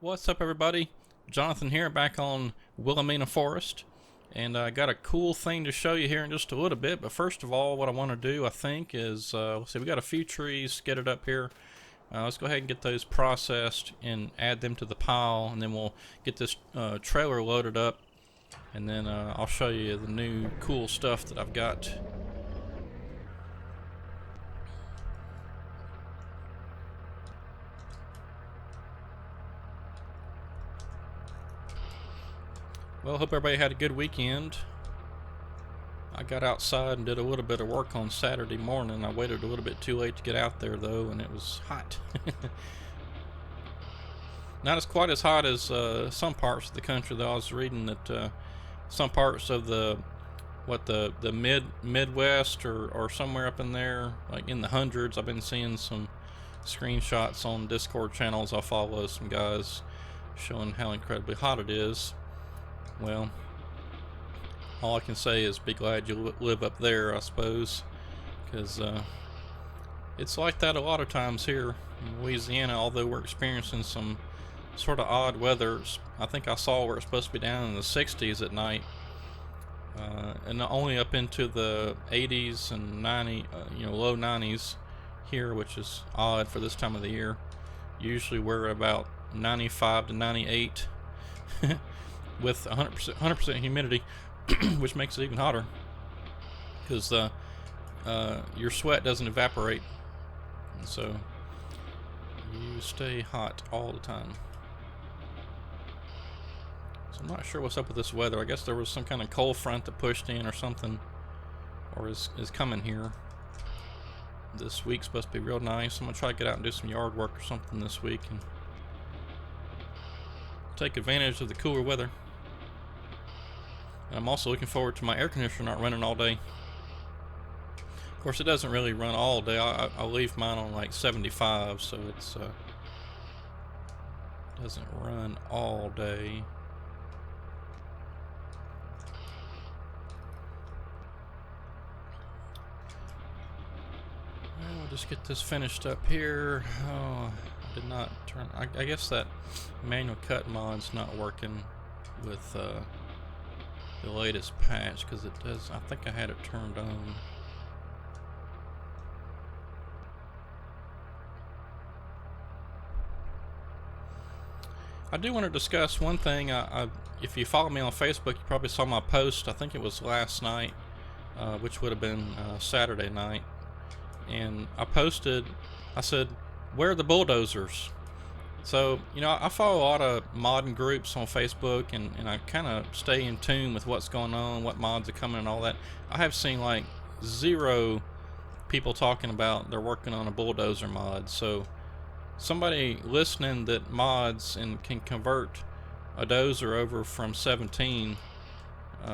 What's up, everybody? Jonathan here, back on Willamina Forest, and I got a cool thing to show you here in just a little bit. But first of all, what I want to do, I think, is let's see, we got a few trees skidded up here. Let's go ahead and get those processed and add them to the pile, and then we'll get this trailer loaded up, and then I'll show you the new cool stuff that I've got. Well, hope everybody had a good weekend. I got outside and did a little bit of work on Saturday morning. I waited a little bit too late to get out there, though, and it was hot. Not as quite as hot as some parts of the country, though. I was reading that some parts of the Midwest or somewhere up in there, like in the hundreds. I've been seeing some screenshots on Discord channels. I follow some guys showing how incredibly hot it is. Well, all I can say is be glad you live up there, I suppose, because it's like that a lot of times here in Louisiana. Although we're experiencing some sort of odd weather, I think I saw where it's supposed to be down in the 60s at night, and only up into the 80s and 90, low 90s here, which is odd for this time of the year. Usually we're about 95 to 98. With 100% humidity, which makes it even hotter, because your sweat doesn't evaporate, and so you stay hot all the time. So I'm not sure what's up with this weather. I guess there was some kind of cold front that pushed in or something, or is coming here. This week's supposed to be real nice. I'm gonna try to get out and do some yard work or something this week and take advantage of the cooler weather. I'm also looking forward to my air conditioner not running all day. Of course, it doesn't really run all day. I leave mine on like 75, so it's doesn't run all day. Well, we'll just get this finished up here. Oh, I did not turn. I guess that manual cut mod's not working with the latest patch, because it does. I think I had it turned on. I do want to discuss one thing. If you follow me on Facebook, you probably saw my post. I think it was last night, which would have been Saturday night, and I posted. I said, "Where are the bulldozers?" So, I follow a lot of modding groups on Facebook, and I kind of stay in tune with what's going on, what mods are coming and all that. I have seen like 0 people talking about they're working on a bulldozer mod. So somebody listening that mods and can convert a dozer over from 17,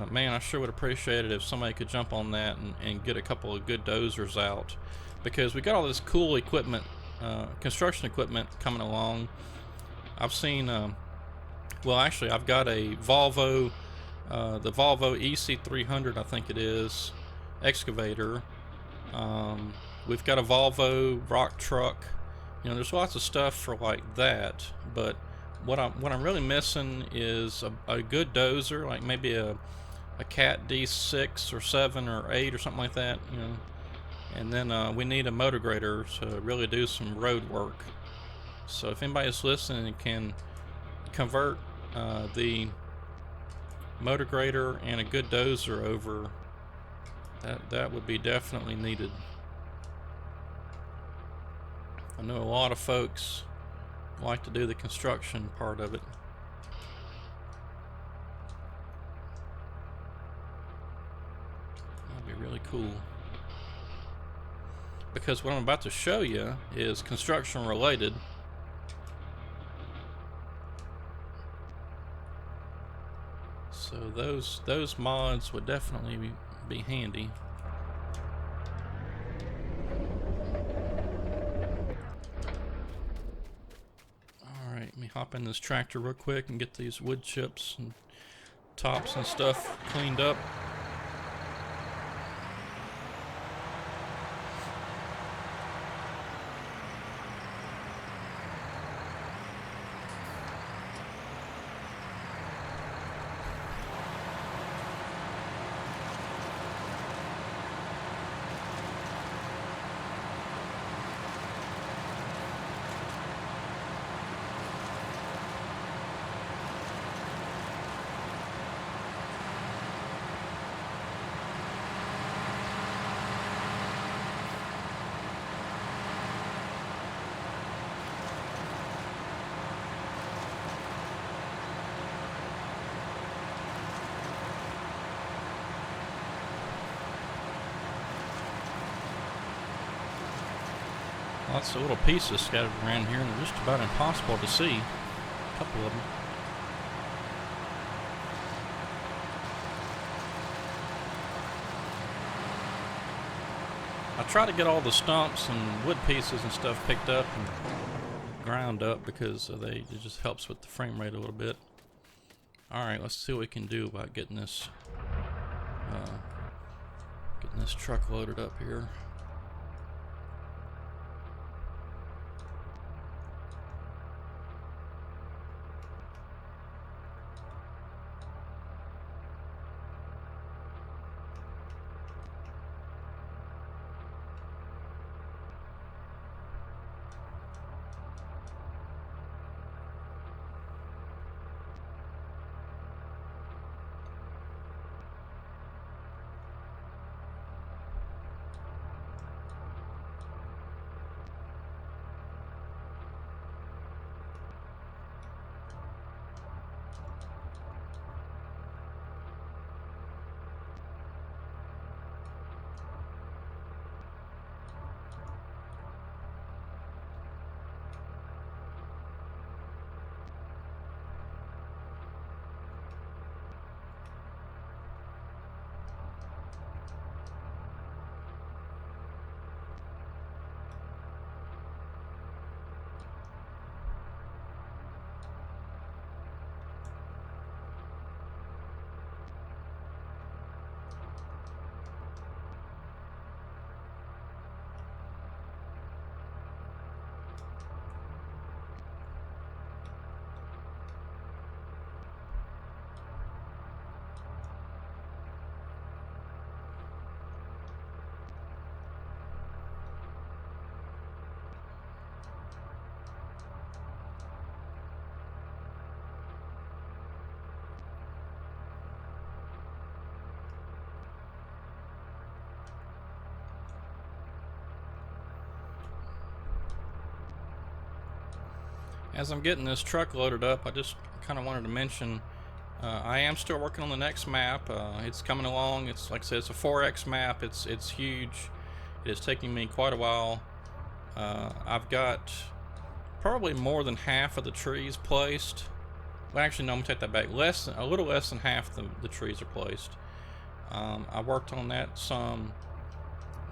man, I sure would appreciate it if somebody could jump on that and get a couple of good dozers out, because we got all this cool equipment, construction equipment coming along. I've seen, well, actually, I've got a Volvo, the Volvo EC300, I think it is, excavator. We've got a Volvo rock truck. There's lots of stuff for like that, but what I'm really missing is a good dozer, like maybe a Cat D6 or 7 or 8 or something like that, And then we need a motor grader to really do some road work. So if anybody's listening and can convert the motor grader and a good dozer over, that would be definitely needed. I know a lot of folks like to do the construction part of it. That'd be really cool, because what I'm about to show you is construction related. So those mods would definitely be handy. Alright, let me hop in this tractor real quick and get these wood chips and tops and stuff cleaned up. Lots of little pieces scattered around here, and they're just about impossible to see. A couple of them. I try to get all the stumps and wood pieces and stuff picked up and ground up because it just helps with the frame rate a little bit. Alright, let's see what we can do about getting this truck loaded up here. As I'm getting this truck loaded up, I just kind of wanted to mention I am still working on the next map. It's coming along. It's like I said, it's a 4x map. It's huge. It is taking me quite a while. I've got probably more than half of the trees placed. Well, actually, no, I'm gonna take that back. A little less than half the trees are placed. I worked on that some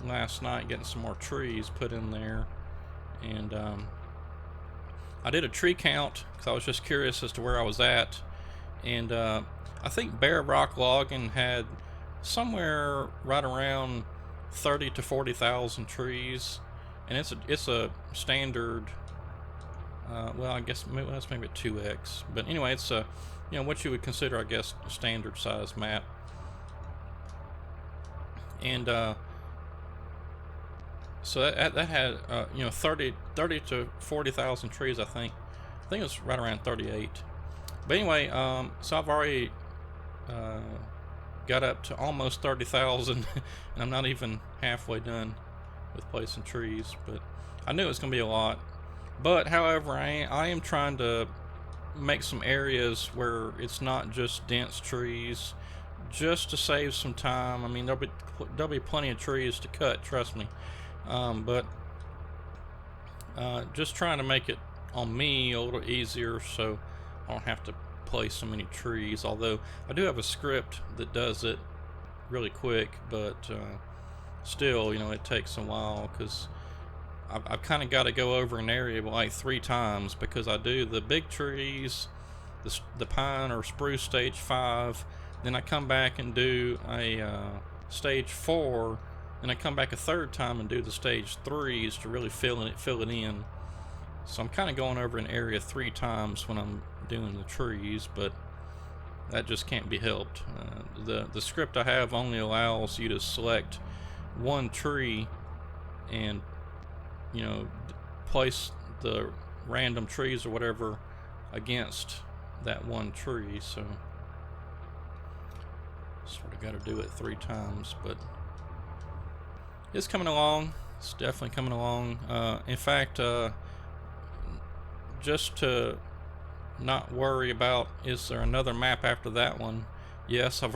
last night, getting some more trees put in there, and I did a tree count because I was just curious as to where I was at, and I think Bare Rock Logging had somewhere right around 30 to 40,000 trees, and it's a standard. Well, I guess that's maybe a 2x, but anyway, it's a what you would consider, I guess, a standard size map, and so that had 30 to 40,000 trees. I think it was right around 38. But anyway, so I've already got up to almost 30,000, and I'm not even halfway done with placing trees. But I knew it was going to be a lot. But however, I am trying to make some areas where it's not just dense trees, just to save some time. I mean, there'll be plenty of trees to cut, trust me. But just trying to make it on me a little easier so I don't have to place so many trees, although I do have a script that does it really quick, but still, it takes a while because I've kind of got to go over an area like 3 times, because I do the big trees, the pine or spruce stage 5, then I come back and do a stage 4, and I come back a 3rd time and do the stage 3s to really fill it in. So I'm kind of going over an area 3 times when I'm doing the trees, but that just can't be helped. The script I have only allows you to select one tree and place the random trees or whatever against that one tree. So sort of got to do it 3 times, but it's coming along. It's definitely coming along. In fact, just to not worry about is there another map after that one, yes, I've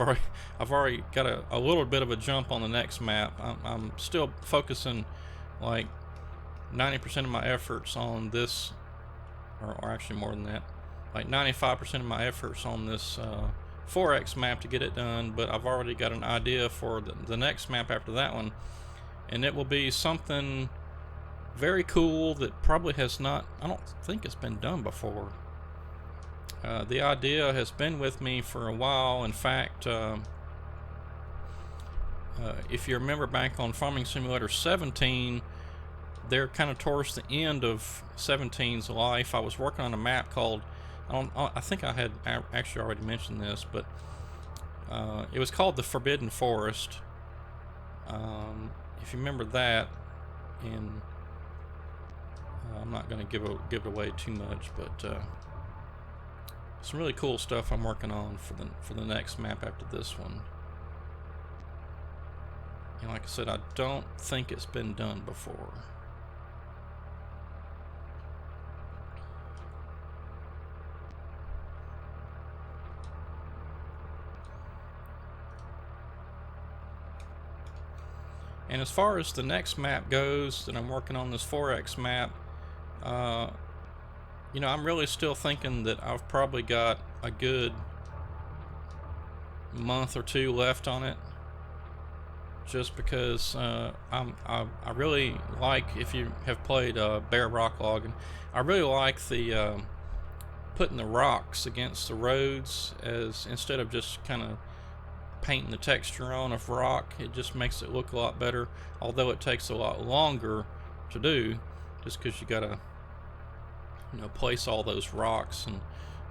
already got a little bit of a jump on the next map. I'm still focusing like 90% of my efforts on this, or actually more than that, like 95% of my efforts on this 4X map to get it done, but I've already got an idea for the next map after that one, and it will be something very cool that probably has not, I don't think it's been done before. The idea has been with me for a while. In fact, if you remember back on Farming Simulator 17, there kind of towards the end of 17's life, I was working on a map called, I think I had actually already mentioned this, but it was called the Forbidden Forest. If you remember that, and I'm not going to give it away too much, but some really cool stuff I'm working on for the next map after this one. And like I said, I don't think it's been done before. And as far as the next map goes that I'm working on, this 4X map, you know, I'm really still thinking that I've probably got a good month or two left on it, just because I really like, if you have played Bear Rock Logging, I really like the putting the rocks against the roads, as instead of just kind of painting the texture on of rock. It just makes it look a lot better, although it takes a lot longer to do, just because you gotta, you know, place all those rocks and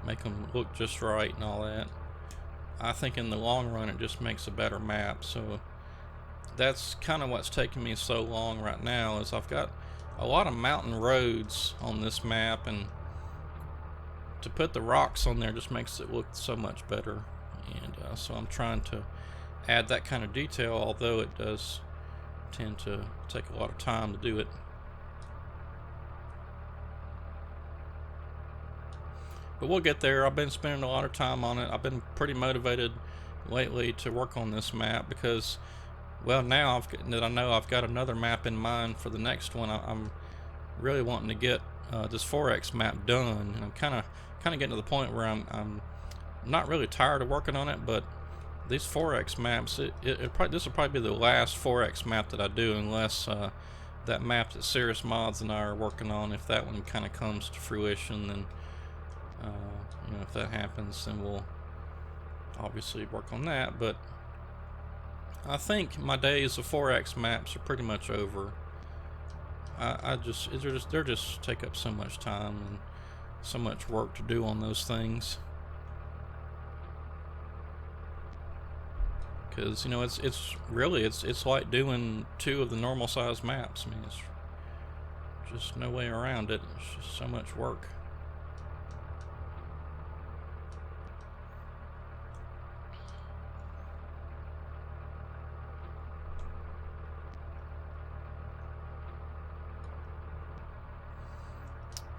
make them look just right and all that. I think in the long run it just makes a better map. So that's kind of what's taking me so long right now, is I've got a lot of mountain roads on this map, and to put the rocks on there just makes it look so much better. And so I'm trying to add that kind of detail, although it does tend to take a lot of time to do it. But we'll get there. I've been spending a lot of time on it. I've been pretty motivated lately to work on this map because, well, now that I know I've got another map in mind for the next one, I'm really wanting to get this 4X map done. And I'm kind of getting to the point where I'm not really tired of working on it, but these 4X maps, this will probably be the last 4X map that I do, unless that map that Serious Mods and I are working on, if that one kind of comes to fruition, then you know, if that happens, then we'll obviously work on that. But I think my days of 4X maps are pretty much over. They just take up so much time and so much work to do on those things. Because, you know, it's really like doing two of the normal size maps. I mean, it's just no way around it. It's just so much work.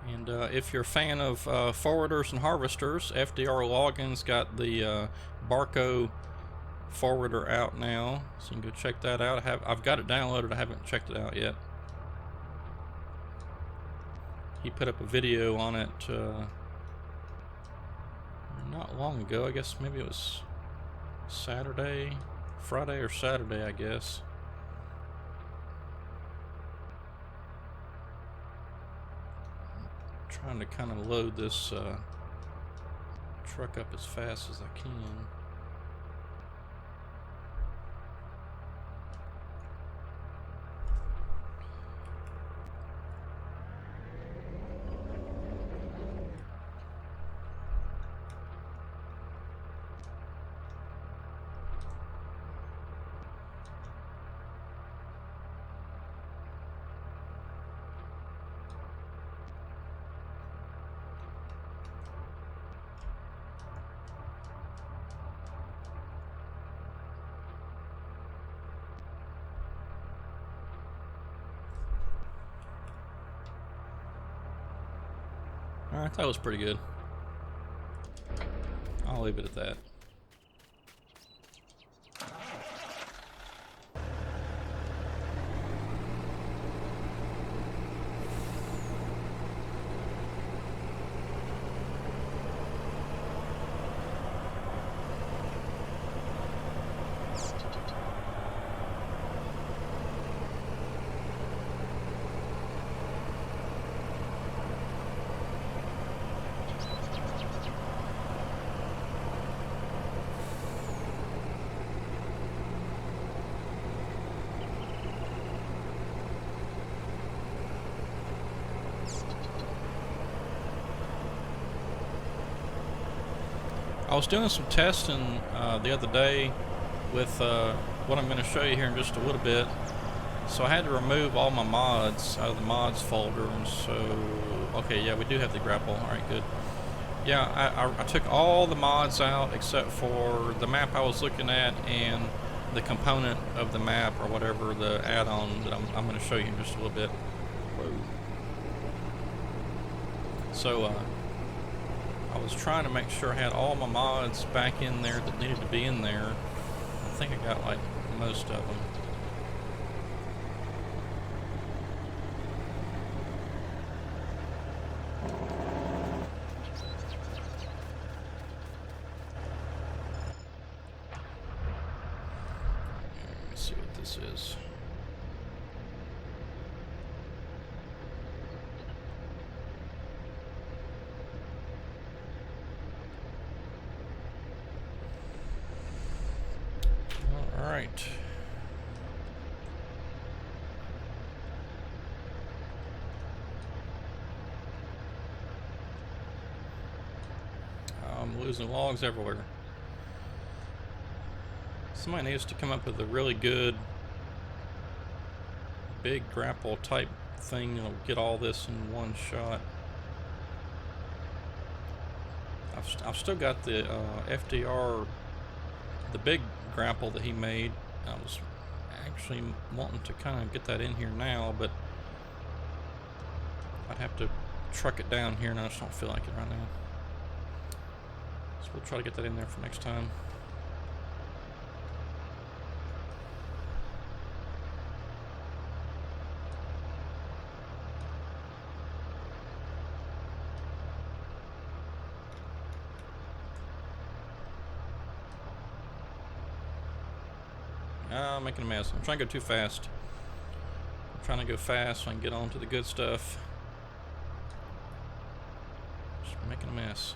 And if you're a fan of forwarders and harvesters, FDR Logging's got the Barco forwarder out now, so you can go check that out. I've got it downloaded. I haven't checked it out yet. He put up a video on it not long ago. I guess maybe it was Friday or Saturday, I guess. I'm trying to kind of load this truck up as fast as I can. Alright, that was pretty good. I'll leave it at that. was doing some testing the other day with what I'm going to show you here in just a little bit. So I had to remove all my mods out of the mods folder, and so, okay, yeah, we do have the grapple. Alright, good. Yeah, I took all the mods out except for the map I was looking at and the component of the map, or whatever, the add-on that I'm going to show you in just a little bit. Whoa. So, I was trying to make sure I had all my mods back in there that needed to be in there. I think I got like most of them. Let's see what this is. All right. I'm losing logs everywhere. Somebody needs to come up with a really good big grapple type thing that'll get all this in one shot. I've still got the FDR, the big grapple that he made. I was actually wanting to kind of get that in here now, but I'd have to truck it down here, and I just don't feel like it right now. So we'll try to get that in there for next time. I'm making a mess. I'm trying to go too fast. I'm trying to go fast so I can get on to the good stuff. Just making a mess.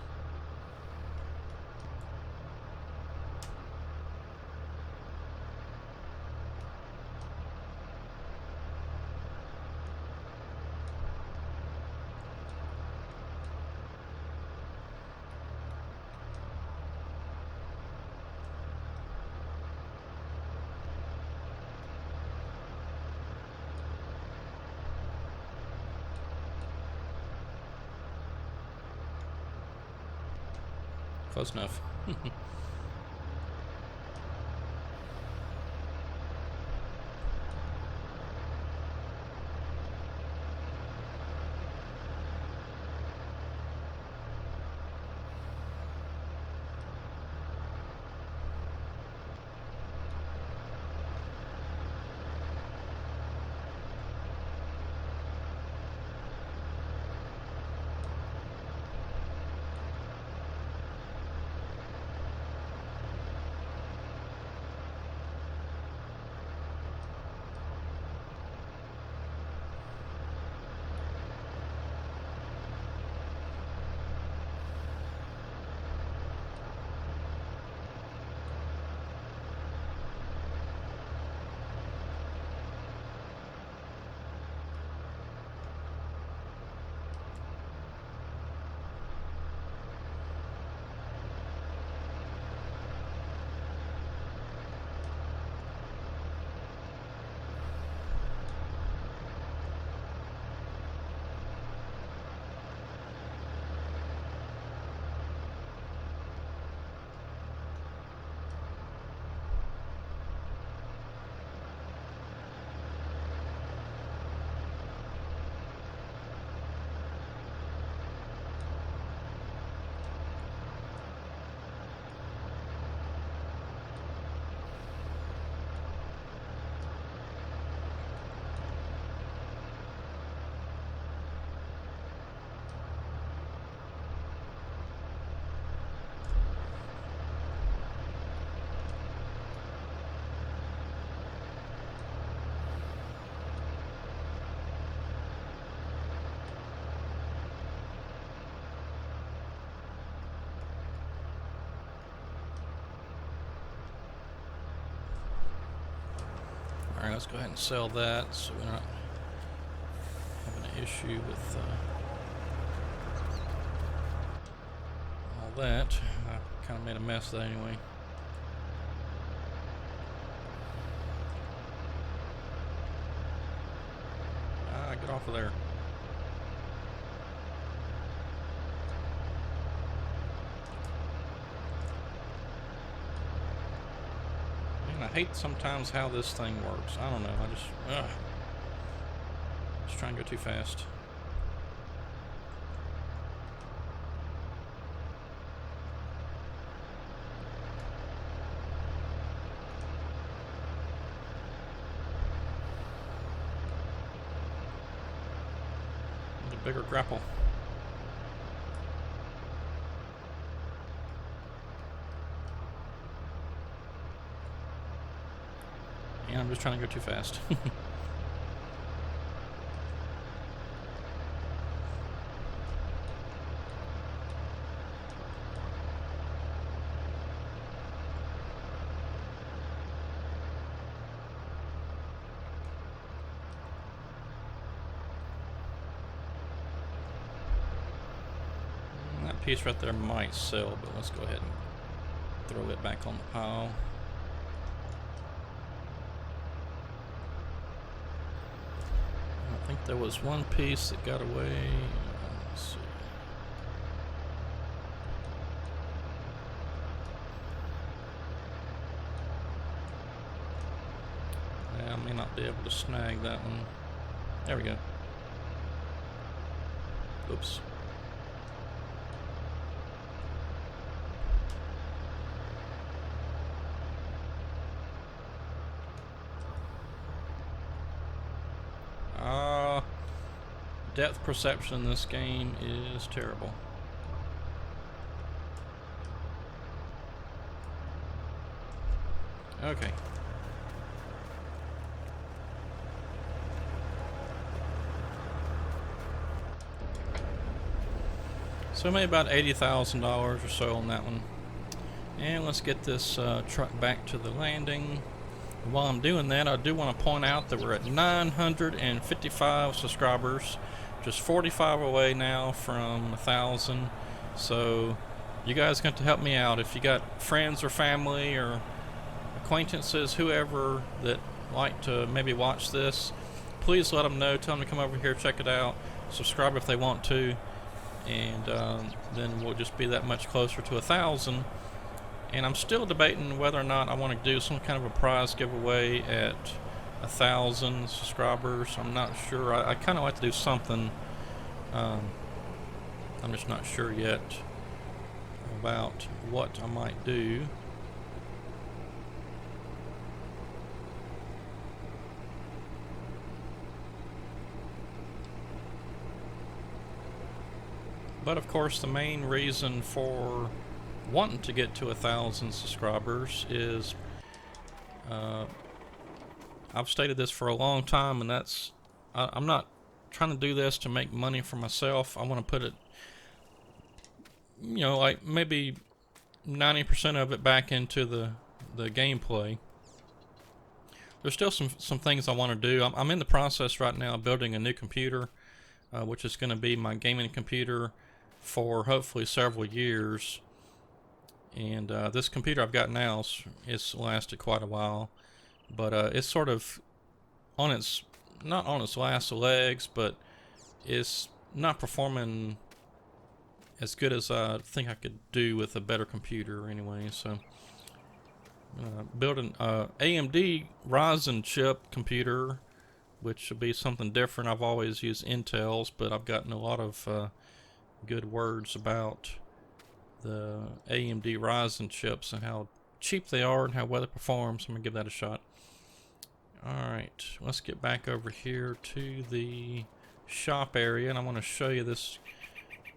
Close enough. Alright, let's go ahead and sell that so we're not having an issue with all that. I kind of made a mess of that anyway. Ah, get off of there. Man, I hate sometimes how this thing works. I don't know. Just trying to go too fast. Bigger grapple. And I'm just trying to go too fast. That piece right there might sell, but let's go ahead and throw it back on the pile. I think there was one piece that got away. Let's see. Yeah, I may not be able to snag that one. There we go. Oops. Depth perception in this game is terrible. Okay. So maybe about $80,000 or so on that one. And let's get this truck back to the landing. While I'm doing that, I do want to point out that we're at 955 subscribers, just 45 away now from 1,000. So you guys got to help me out. If you got friends or family or acquaintances, whoever that like to maybe watch this, please let them know. Tell them to come over here, check it out, subscribe if they want to, and then we'll just be that much closer to 1,000. And I'm still debating whether or not I want to do some kind of a prize giveaway at 1,000 subscribers. I'm not sure. I kind of like to do something. I'm just not sure yet about what I might do. But of course, the main reason for wanting to get to 1,000 subscribers is I've stated this for a long time, and that's I'm not trying to do this to make money for myself. I want to put it, you know, like maybe 90% of it back into the gameplay. There's still some things I want to do. I'm in the process right now of building a new computer, which is going to be my gaming computer for hopefully several years. And this computer I've got now, it's lasted quite a while, but it's sort of on its, not on its last legs, but it's not performing as good as I think I could do with a better computer anyway. So building AMD Ryzen chip computer, which should be something different. I've always used Intel's, but I've gotten a lot of good words about the AMD Ryzen chips and how cheap they are and how well they perform, so I'm gonna give that a shot. Alright, let's get back over here to the shop area, and I want to show you this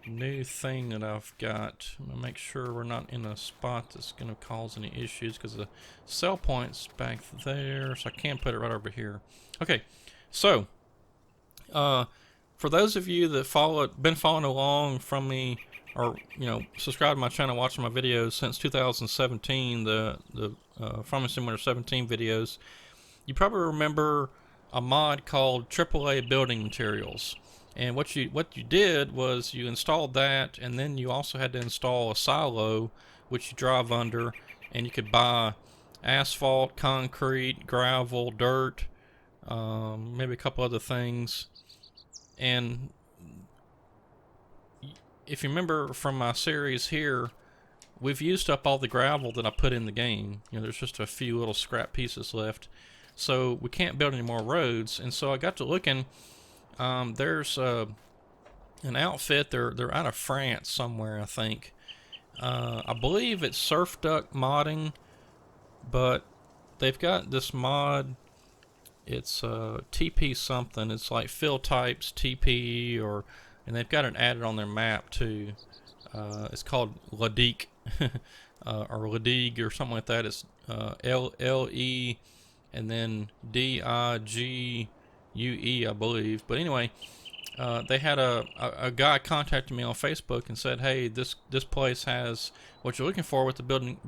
new thing that I've got. I'm gonna make sure we're not in a spot that's gonna cause any issues, because the sell point's back there, so I can't put it right over here. Okay, so for those of you that been following along from me, or subscribe to my channel, watching my videos since 2017, the Farming Simulator 17 videos, you probably remember a mod called AAA Building Materials. And what you did was you installed that, and then you also had to install a silo which you drive under, and you could buy asphalt, concrete, gravel, dirt, maybe a couple other things. And if you remember from my series here, we've used up all the gravel that I put in the game. You know, there's just a few little scrap pieces left. So we can't build any more roads. And so I got to looking. There's an outfit. They're out of France somewhere, I think. I believe it's Surf Duck Modding, but they've got this mod. It's TP something. It's like fill types TP, and they've got it added on their map too. It's called Ladique or Ladigue or something like that. It's LE and then DIGUE, I believe. But anyway, they had a guy contacted me on Facebook and said, "Hey, this place has what you're looking for with the building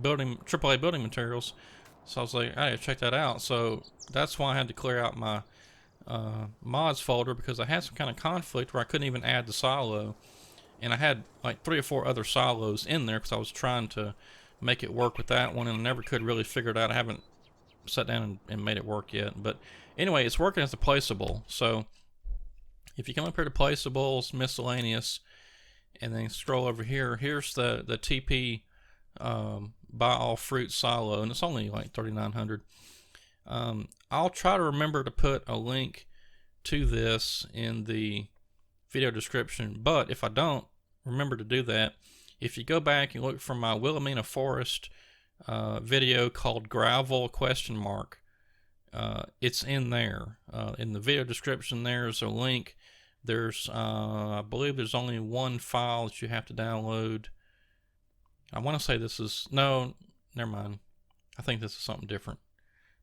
AAA building materials." So I was like, "I gotta check that out." So that's why I had to clear out my mods folder, because I had some kind of conflict where I couldn't even add the silo, and I had like 3 or 4 other silos in there because I was trying to make it work with that one, and I never could really figure it out. I haven't sat down and made it work yet, but anyway, it's working as a placeable. So if you come up here to placeables, miscellaneous, and then scroll over here, here's the TP buy all fruit silo, and it's only like 3,900. I'll try to remember to put a link to this in the video description, but if I don't remember to do that, if you go back and look for my Willamina Forest video called Gravel ? It's in there. In the video description there's a link. There's I believe there's only one file that you have to download. I want to say this is, no, never mind. I think this is something different.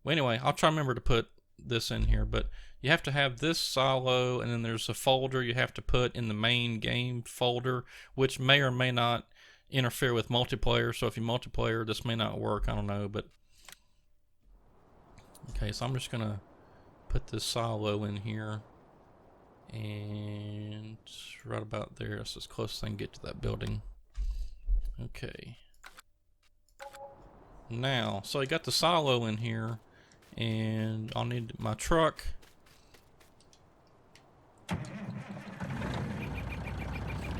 Well, anyway, I'll try to remember to put this in here, but you have to have this silo, and then there's a folder you have to put in the main game folder, which may or may not interfere with multiplayer. So if you multiplayer, this may not work. I don't know, but okay. So I'm just gonna put this silo in here, and right about there. That's as close as I can get to that building. Okay. Now, so I got the silo in here, and I'll need my truck.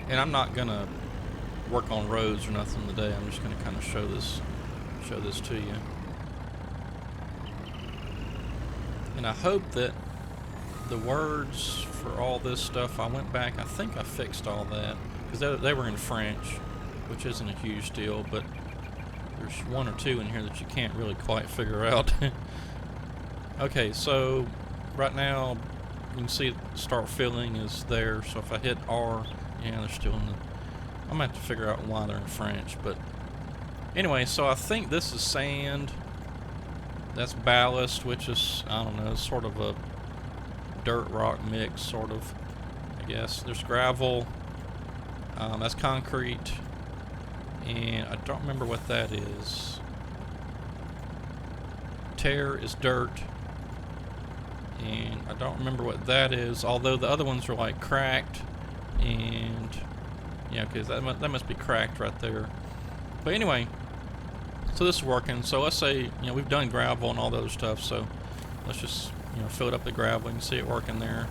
And I'm not gonna work on roads or nothing today. I'm just gonna kind of show this to you. And I hope that the words for all this stuff, I went back, I think I fixed all that, because they were in French, which isn't a huge deal, but there's 1 or 2 in here that you can't really quite figure out. Okay, so right now you can see start filling is there, so if I hit R, yeah, they're still in the, I'm gonna have to figure out why they're in French, but anyway, so I think this is sand, that's ballast, which is, I don't know, sort of a dirt rock mix, sort of, I guess. There's gravel, that's concrete, and I don't remember what that is. Tear is dirt, and I don't remember what that is, although the other ones are like cracked, and yeah, because that must be cracked right there. But anyway, so this is working. So let's say, you know, we've done gravel and all the other stuff, so let's just, you know, fill it up with gravel. You can see it working there,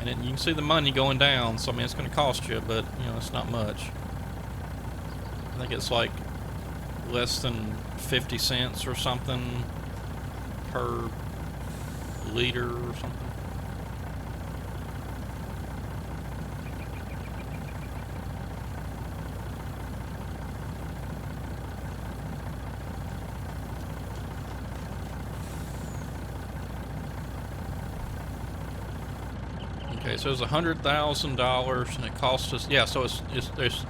and then you can see the money going down. So I mean, it's going to cost you, but you know, it's not much. I think it's like less than 50 cents or something per liter or something. Okay, so it's $100,000, and it cost us, yeah, so there's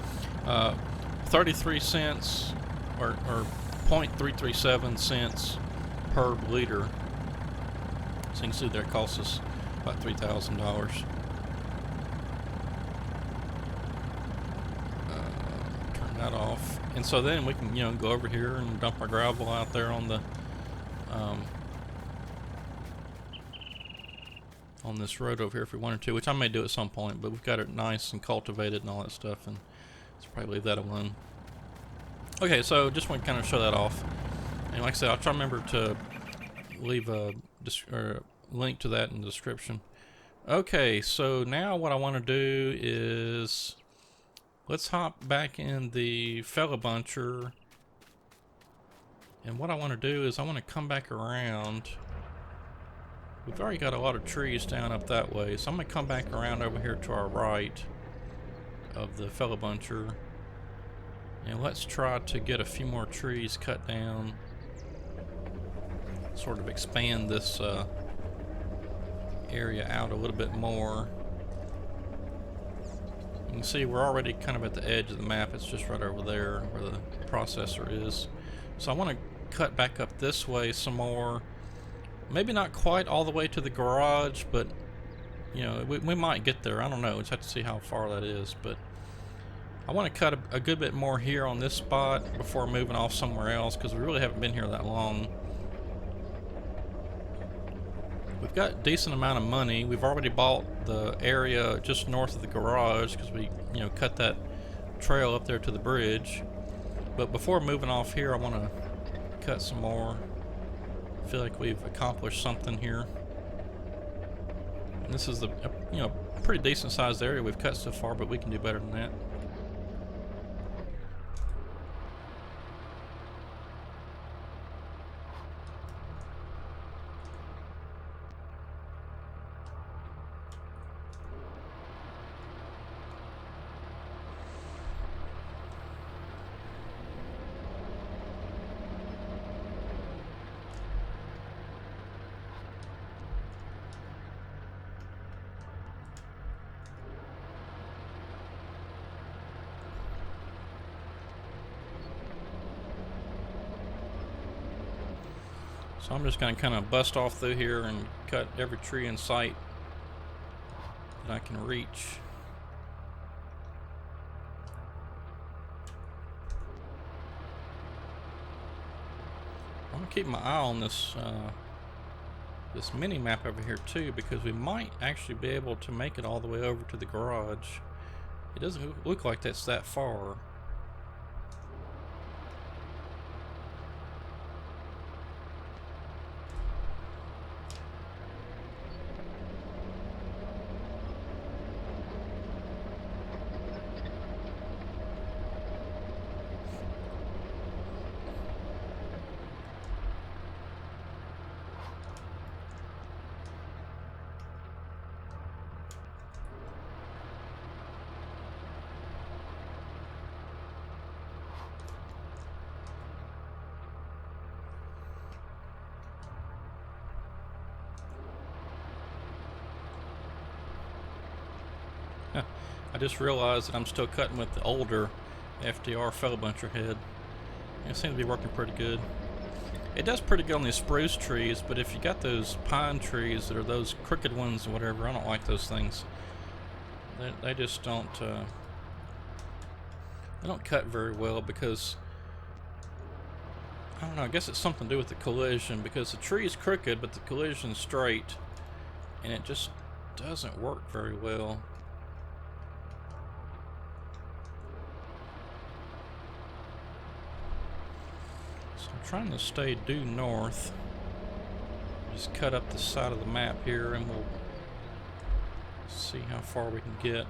33 cents or 0.337 cents per liter. So you can see there it costs us about $3,000. Turn that off, and so then we can, you know, go over here and dump our gravel out there on the on this road over here if we wanted to, which I may do at some point, but we've got it nice and cultivated and all that stuff, and let's probably leave that alone. Okay, so just want to kind of show that off. And like I said, I'll try to remember to leave a link to that in the description. Okay, so now what I want to do is let's hop back in the Felibuncher. And what I want to do is I want to come back around. We've already got a lot of trees down up that way, so I'm going to come back around over here to our right of the Felibuncher. And let's try to get a few more trees cut down. Sort of expand this area out a little bit more. You can see we're already kind of at the edge of the map. It's just right over there where the processor is. So I want to cut back up this way some more. Maybe not quite all the way to the garage, but you know, we might get there. I don't know. We'll just have to see how far that is. But I want to cut a good bit more here on this spot before moving off somewhere else, because we really haven't been here that long. We've got a decent amount of money. We've already bought the area just north of the garage because we, you know, cut that trail up there to the bridge. But before moving off here, I want to cut some more. I feel like we've accomplished something here. And this is the, you know, pretty decent sized area we've cut so far, but we can do better than that. So I'm just going to kind of bust off through here and cut every tree in sight that I can reach. I'm going to keep my eye on this this mini map over here too, because we might actually be able to make it all the way over to the garage. It doesn't look like that's that far. I just realized that I'm still cutting with the older FDR Felibuncher head. It seems to be working pretty good. It does pretty good on these spruce trees, but if you got those pine trees that are those crooked ones or whatever, I don't like those things. They just don't they don't cut very well, because I don't know, I guess it's something to do with the collision, because the tree is crooked but the collision's straight, and it just doesn't work very well. I'm trying to stay due north. Just cut up the side of the map here and we'll see how far we can get.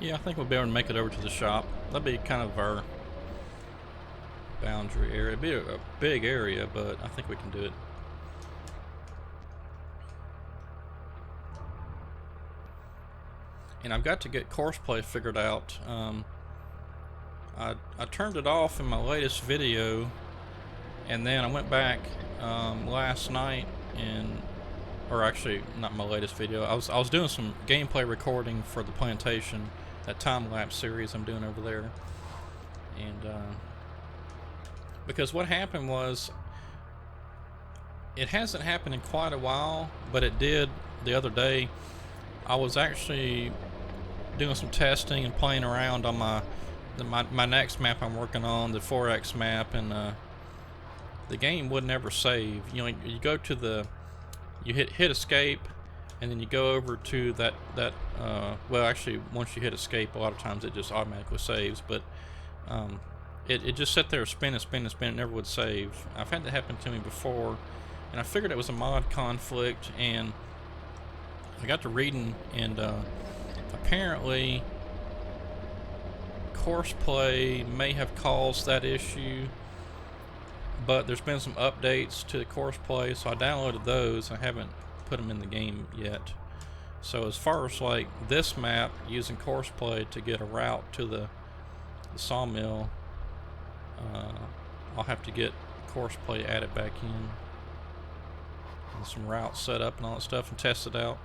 Yeah, I think we'll be able to make it over to the shop. That'd be kind of our boundary area. It'd be a big area, but I think we can do it. And I've got to get course play figured out. I turned it off in my latest video, and then I went back last night or actually not my latest video. I was doing some gameplay recording for the plantation, that time-lapse series I'm doing over there, and because what happened was, it hasn't happened in quite a while, but it did the other day. I was actually doing some testing and playing around on my next map I'm working on, the 4X map, and the game would never save. You know, you go to you hit escape, and then you go over to that well, actually, once you hit escape, a lot of times it just automatically saves, but it just sat there spin and spin and spin. It never would save. I've had that happen to me before, and I figured it was a mod conflict, and I got to reading, and apparently Courseplay may have caused that issue, but there's been some updates to the Courseplay, so I downloaded those. I haven't put them in the game yet. So as far as like this map, using Courseplay to get a route to the sawmill, I'll have to get Courseplay added back in, and some routes set up and all that stuff, and test it out.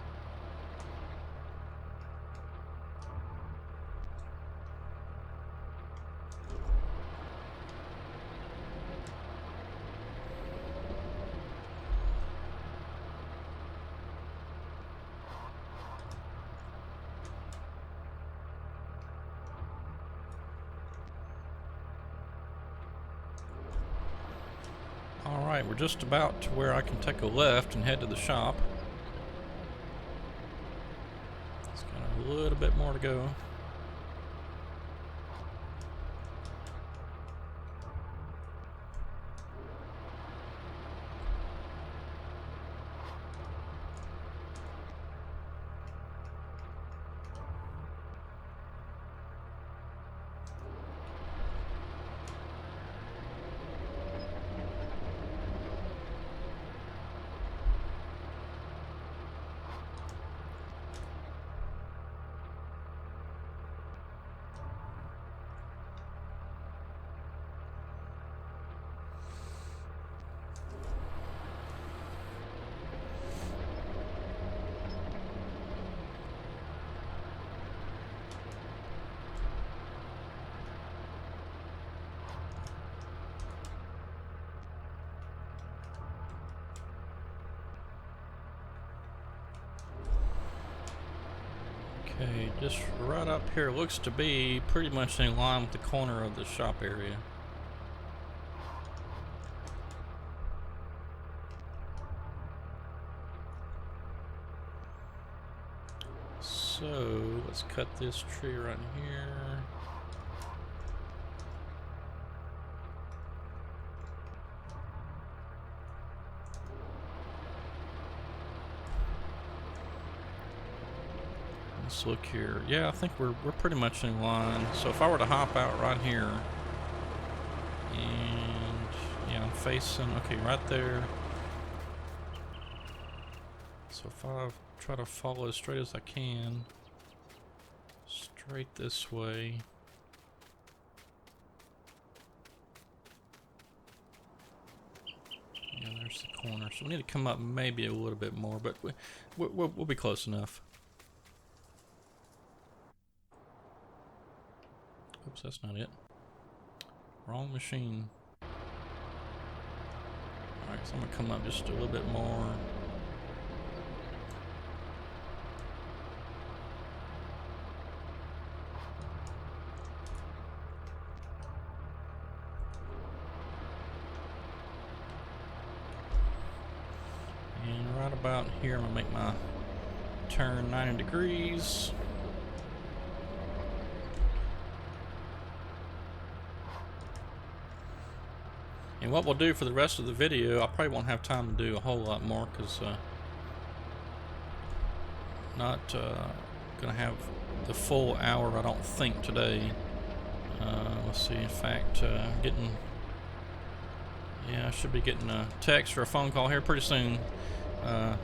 Alright, we're just about to where I can take a left and head to the shop. It's got a little bit more to go. Okay, just right up here, looks to be pretty much in line with the corner of the shop area. So let's cut this tree right here. Let's look here. Yeah, I think we're pretty much in line. So if I were to hop out right here, and yeah, I'm facing, okay, right there. So if I try to follow as straight as I can, straight this way. Yeah, there's the corner. So we need to come up maybe a little bit more, but we'll be close enough. Oops, that's not it. Wrong machine. Alright, so I'm gonna come up just a little bit more. And right about here, I'm gonna make my turn 90 degrees. And what we'll do for the rest of the video, I probably won't have time to do a whole lot more, because not gonna have the full hour, I don't think, today. Let's see. In fact, I should be getting a text or a phone call here pretty soon. I'm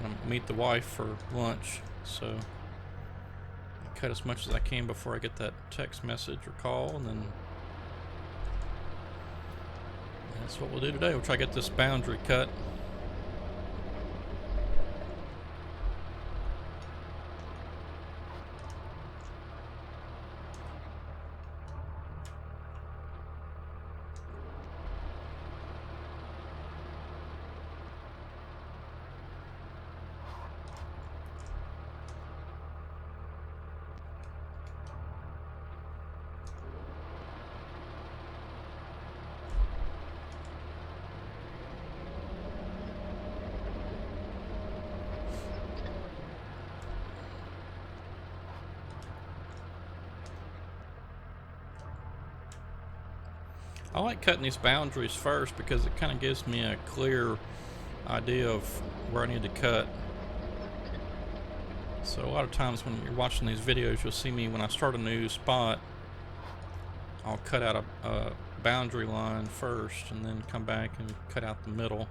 gonna meet the wife for lunch, so I'll cut as much as I can before I get that text message or call, and then that's what we'll do today. We'll try to get this boundary cut. I like cutting these boundaries first because it kind of gives me a clear idea of where I need to cut. So a lot of times when you're watching these videos, you'll see me when I start a new spot, I'll cut out a boundary line first and then come back and cut out the middle.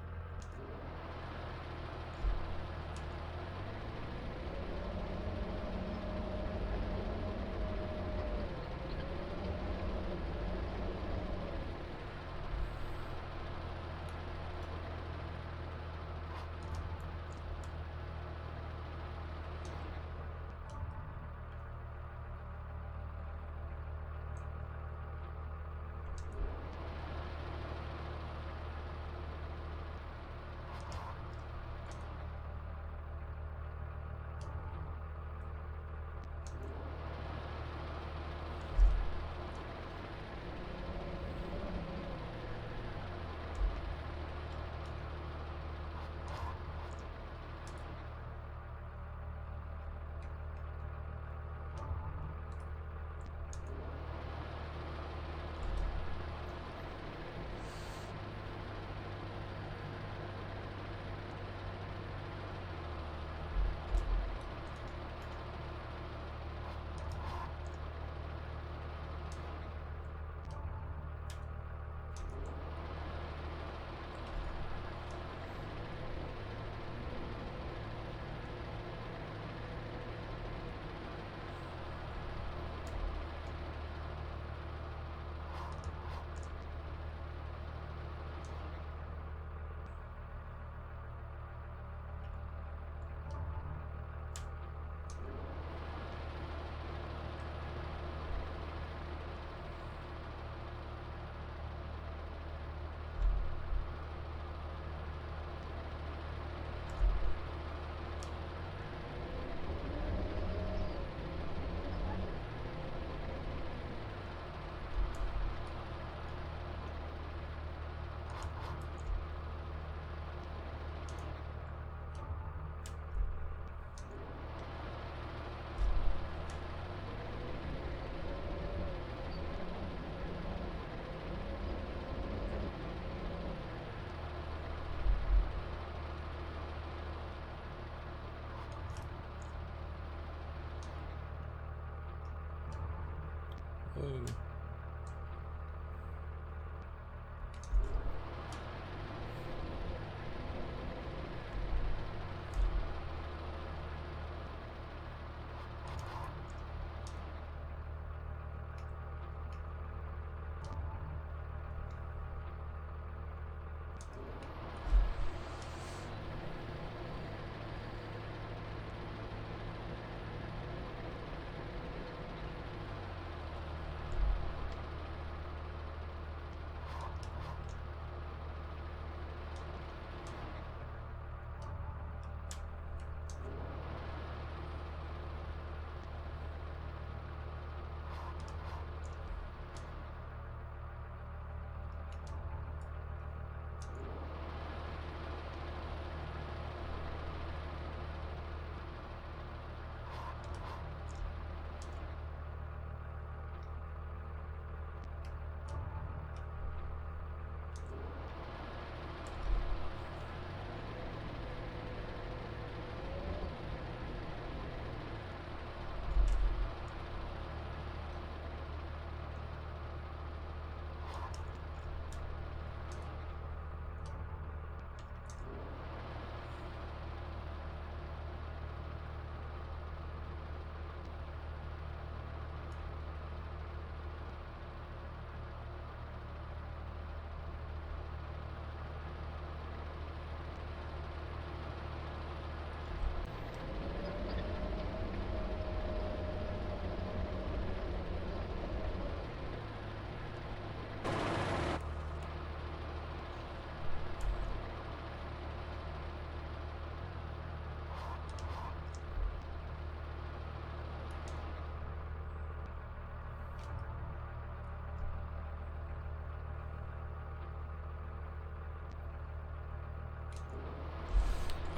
Whoa.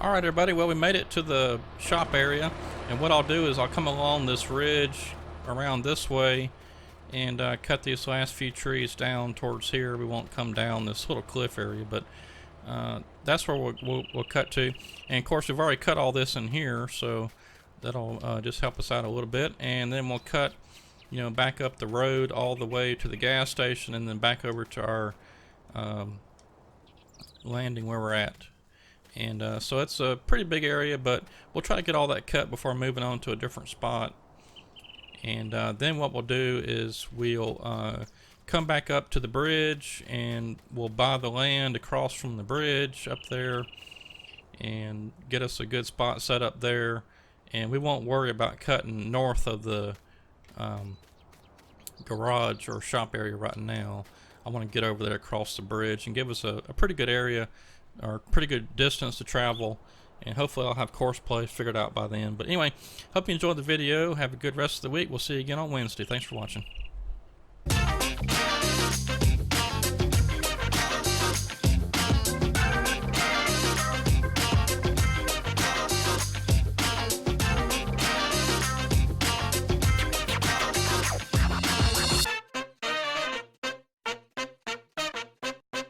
Alright everybody, well we made it to the shop area, and what I'll do is I'll come along this ridge around this way and cut these last few trees down towards here. We won't come down this little cliff area, but that's where we'll cut to. And of course we've already cut all this in here, so that'll just help us out a little bit. And then we'll cut, you know, back up the road all the way to the gas station, and then back over to our landing where we're at. And so it's a pretty big area, but we'll try to get all that cut before moving on to a different spot. And then what we'll do is we'll come back up to the bridge, and we'll buy the land across from the bridge up there and get us a good spot set up there. And we won't worry about cutting north of the garage or shop area right now. I want to get over there across the bridge and give us a pretty good area, or pretty good distance to travel, and hopefully I'll have course play figured out by then. But anyway, hope you enjoyed the video. Have a good rest of the week. We'll see you again on Wednesday. Thanks for watching.